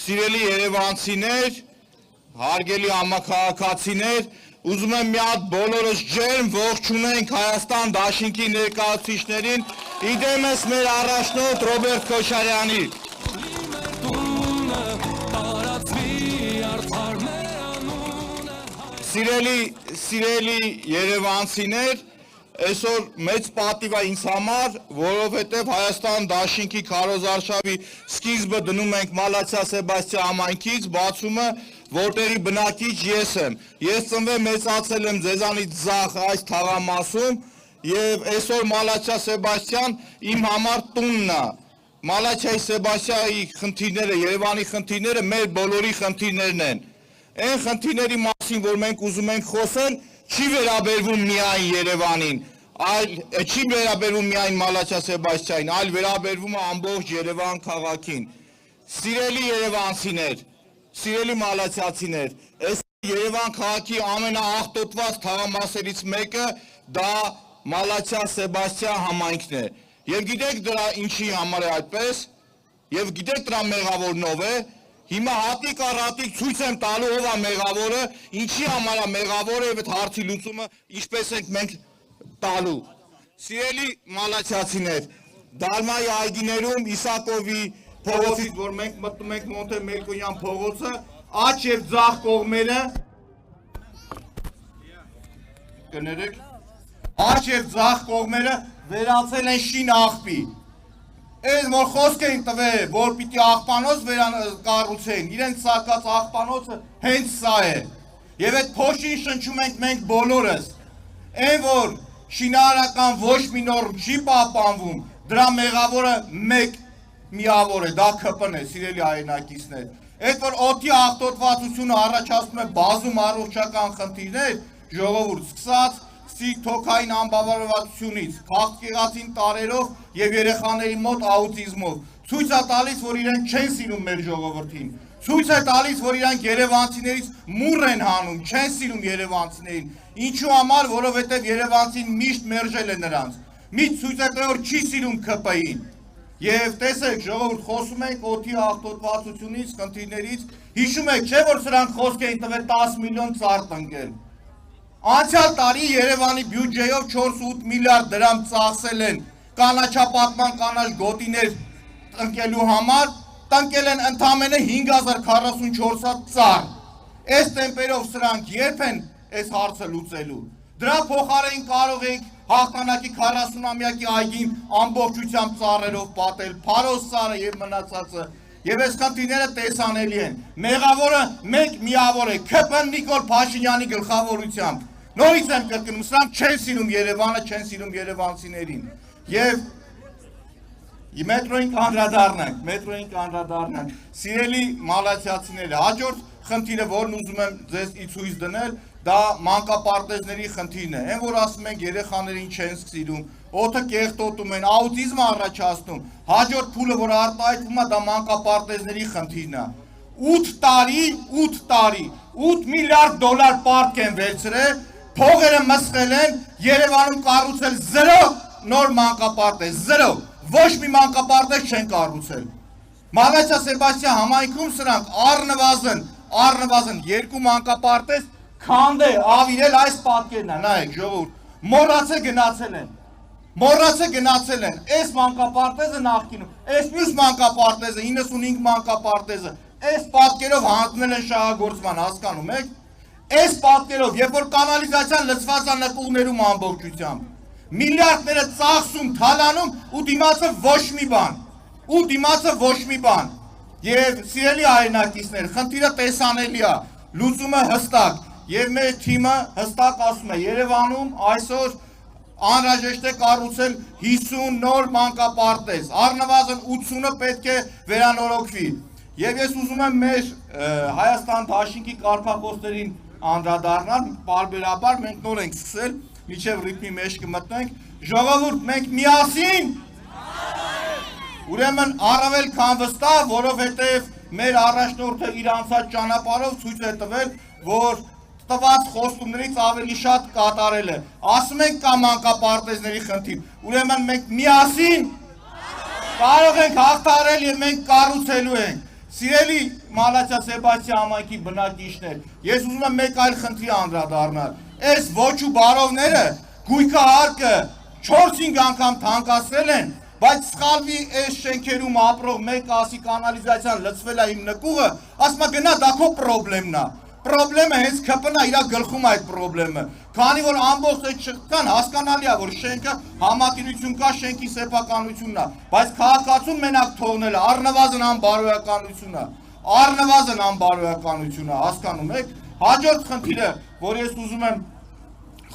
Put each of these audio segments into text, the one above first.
Սիրելի երևանցիներ, հարգելի համաքաղաքացիներ, ուզում եմ մի հատ բոլորս ջերմ ողջունենք Հայաստան դաշինքի ներկայացուցիչներին, իդեմս մեր առաջնորդ Ռոբերտ Քոչարյանի։ Սիրելի երևանցիներ, այսօր մեծ պատիվ է ինձ համար, որովհետև Հայաստան դաշինքի քարոզարշավի սկիզբը դնում ենք Մալացիա Սեբաստիա համայնքից, բացումը, որտեղի բնակիչ ես եմ։ Ես ծնվել մեծացել եմ ձեզանից ձախ այս թաղամասում եւ այսօր Մալացիա Սեբաստիան իմ համար տունն է։ Մալացիայի Սեբաստիայի խնդիրները, Երևանի խնդիրները մեր բոլորի խնդիրներն են։ Այն խնդիրների մասին, որ մենք ուզում ենք խոսել, չի վերաբերվում միայն Երևանին, չի վերաբերվում միայն Մալացիա Սեբաստիային, այլ վերաբերվում է ամբողջ Երևան քաղաքին։ Սիրելի երևանցիներ, սիրելի մալացիացիներ, այս Երևան քաղաքի ամենաաղտոտված թաղամասերից մեկը դա Մալացիա Սեբաստիա համայնքն է։ Եվ գիտեք դրա ինչի համար է այդպես, եւ գիտեք դրա մեղավորն ով է։ Հիմա հատիկ առ հատիկ ցույց եմ տալու ով է մեղավորը, ինչի համար է մեղավորը եւ այդ հարցի լուծումը ինչպես ենք մենք տալու։ Սիրելի մալացիացիներ, Դալմայի այգիներում Իսակովի փողոցից, որ մենք մտնում ենք Մոնտե Մելքոնյան փողոցը, աջ եւ ձախ կողմերը կներեք, աջ եւ ձախ կողմերը վերացել են շին աղբի։ Այս որ խոսք էին տվել, որ պիտի աղբանոց կառուցեն, իրենց սարկած աղբանոցը հենց սա է։ Եվ այդ փոշին շնչում ենք մենք բոլորս։ Այն որ շինարարական ոչ մի նորմ չի պահպանվում, դրա մեղավորը մեկ միավոր է, դա ՔՊ-ն է, սիրելի հայրենակիցներ։ Այդ որ օդի աղտոտվածությունը առաջացնում է բազում առողջական խնդիրներ, ժողովուրդ սկսած թոքային անբավարարվածությունից, քաղցկեղածին տարերով եւ երեխաների մոտ աուտիզմով, ցույց է տալիս, որ իրենք չեն սիրում մեր ժողովրդին, ցույց է տալիս, որ իրանք երևանցիներից մուռ են հանում, չեն սիրում երևանցիներին, ինչու համար, որովհետեւ երևանցին միշտ մերժել է նրանց, միշտ ցույց է տվել, որ չի սիրում ՔՊ-ին, եւ տեսեք, ժողովուրդ, խոսում ենք օդի աղտոտվածությունից, խնդիրներից, հիշում եք, չէ՞ որ սրանք խոսք էին տվել 10 միլիոն ծառ տնկել։ Անցյալ տարի Երևանի բյուջեով 4-8 միլիարդ դրամ ծախսել են կանաչապատման կանաչ գոտիներ տնկելու համար, տնկել են ընդամենը 5044 հատ ծառ։ Այս տեմպերով սրանք երբ են այս հարցը լուծելու։ Դրա փոխարեն կարող եք հաղթանակի 40-ամյակի այգին ամբողջությամբ ծառերով պատել, Փարոզ սարը եւ մնացածը։ Եվ այս խնդիրները տեսանելի են։ Մեղավորը մեկ միավոր է, ՔՊ-ն Նիկոլ Փաշինյանի գլխավորությամբ։ Նորից եմ կրկնում, սրանք չեն սիրում Երևանը, չեն սիրում երևանցիներին։ Եվ մետրոյին կանդրադառնանք, սիրելի մալացիացիները, հաջորդ խնդիրը, որն ուզում եմ ձեզ ցույց դնել, դա մանկապարտեզների խնդիրն է։ Այն որ ասում ենք երեխաներին չեն սիրում, օդը կեղտոտում են, աուտիզմ առաջացնում, հաջորդ փուլը, որ արտահայտվում է, դա մանկապարտեզների խնդիրն է։ 8 տարի, 8 միլիարդ դոլար պարտք են վերցրել, փողերը մսխել են, Երևանում կառուցել 0 նոր մանկապարտեզ, 0, ոչ մի մանկապարտեզ չեն կառուցել։ Մալացիա Սեբաստիա համայնքում սրանք առնվազն 2 մանկապարտեզ քանդե ավիրել այս պատկերն է, նայեք ժողովուրդ, մոռացել գնացել են, այս մանկապարտեզը նախկինում, այս մյուս մանկապարտեզը, 95 մանկապարտեզը, այս պատկերով հանձնել են շահագործման, հասկանում եք, այս պատկերով, երբ որ կանալիզացիան լցված է նկուղներում ամբողջությամբ, միլիարդները ծախսում, թալանում ու դիմացը ոչ մի բան, եւ սիրելի հայրենակիցներ, խնդիրը տեսանելի է, լուծումը հստակ, եւ մեր թիմը հստակ ասում է, Երևանում այսօր անհրաժեշտ է կառուցել 50 նոր մանկապարտեզ, առնվազն 80-ը պետք է վերանորոգվի։ Եվ ես ուզում եմ մեր Հայաստան դաշինքի կարգախոսներին անդրադառնալ, պարբերաբար մենք նոր ենք սկսել, մինչև ռիթմի մեջ կմտնենք, ժողովուրդ, մենք միասին, ուրեմն առավել քան վստահ, որովհետև մեր առաջնորդը իր անցած ճանապարհով ցույց է տվել, որ տված խոստումներից ավելի շատ կատարել է։ Ասում ենք կա մանկապարտեզների խնդիր, ուրեմն մենք միասին կարող ենք հաղթահարել եւ մենք կառուցելու ենք։ Սիրելի Մալացիա Սեբաստիան համայնքի բնակիչներ, ես ուզում եմ մեկ այլ խնդրի անդրադառնալ։ Այս ոչ ու բարովները գույքը հարկը 4-5 անգամ թանկացրել են, բայց սխալվի այս շենքերում ապրող մեկ ասի կանալիզացիան լցվել է իմ նկուղը, ասում է գնա դա քո պրոբլեմն է։ Պրոբլեմը հենց ԿՊ-ն է իր գլխում այդ պրոբլեմը։ Քանի որ ամբողջ այդ շղթան հասկանալի է, որ շենքը համատիրություն կա, շենքի սեփականությունն է, բայց քաղաքացուն մենակ թողնելը առնվազն անբարոյականություն է, առնվազն անբարոյականություն է, հասկանում եք։ Հաջորդ խնդիրը, որ ես ուզում եմ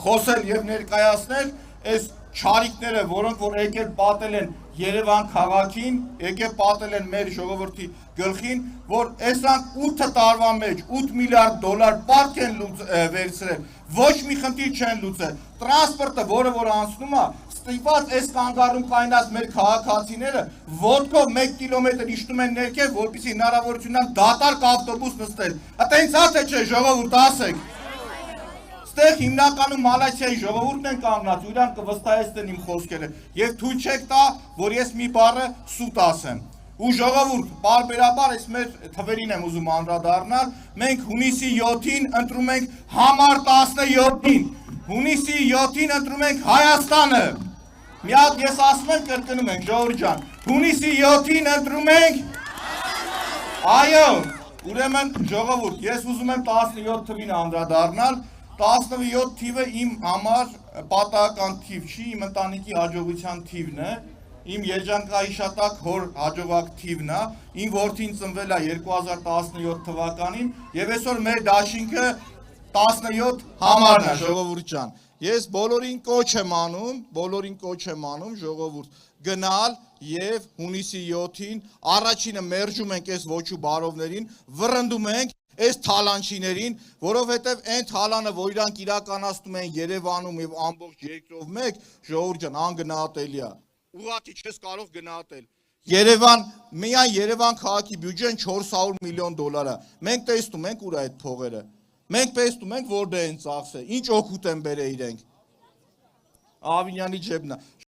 խոսել եւ ներկայացնել, այս չարիքները, որոնք որ եկել պատել են Երևան քաղաքին, եկել պատել են մեր ժողովրդի գլխին, որ այսանք 8 տարվա մեջ 8 միլիարդ դոլար պարկ են վերցրել, ոչ մի խնդիր չեն լուծել։ Տրանսպորտը, որը որ անցնում է, ստիպված այս կանգառում կայնած մեր քաղաքացիները ոտքով 1 կիլոմետր իջնում են ներքև, որպեսզի հնարավորություն ունենան դատարկ ավտոբուս նստել։ Այդտենց է թե չէ, ժողովուրդ, ասեք։ Ստեղ հիմնականում Մալացիայի ժողովուրդն են կանգնած, ու իրանք կվստահեցնեն իմ խոսքերը, եւ թույլ չեք տա, որ ես մի բառը սուտ ասեմ։ Ու ժողովուրդ, բարբերաբար այս մեր թվերին եմ ուզում անդրադառնալ, մենք հունիսի 7-ին ընտրում ենք համար 17-ին, հունիսի 7-ին ընտրում ենք Հայաստանը։ Մի հատ ես ասում եմ, կրկնում ենք, ժողովուրդ ջան, հունիսի 7-ին ընտրում ենք Այո, ուրեմն ժողովուրդ, ես ուզում եմ 17 թվին անդրադառնալ, 17 թիվը իմ համար պատահական թիվ չի, իմ ընտանիքի հաջողության թիվն է, իմ երջանկահիշատակ հոր հաջողակ թիվն է, իմ որդին ծնվել է 2017 թվականին եւ այսօր մեր դաշինքը 17 համարն է, ժողովուրդ ջան։ Ես բոլորին կոչ եմ անում, ժողովուրդ, գնալ եւ հունիսի 7-ին առաջինը մերժում ենք այս ոչ ու բարովներին, վռնդում ենք այս թալանչիներին, որովհետև այն թալանը, որ իրանք իրականացնում են Երևանում եւ ամբողջ երկրով մեկ, ժողովուրդ ջան, անգնահատելի է։ Ուղղակի չես կարող գնահատել։ Երևան, միայն Երևան քաղաքի բյուջեն 400 միլիոն դոլար է։ Մենք տեսնում ենք ուր է այդ փողերը։ Մենք տեսնում ենք որտեղ են ծախսել, ինչ օգուտ են բերել իրենք։ Ավինյանի ջեբն է։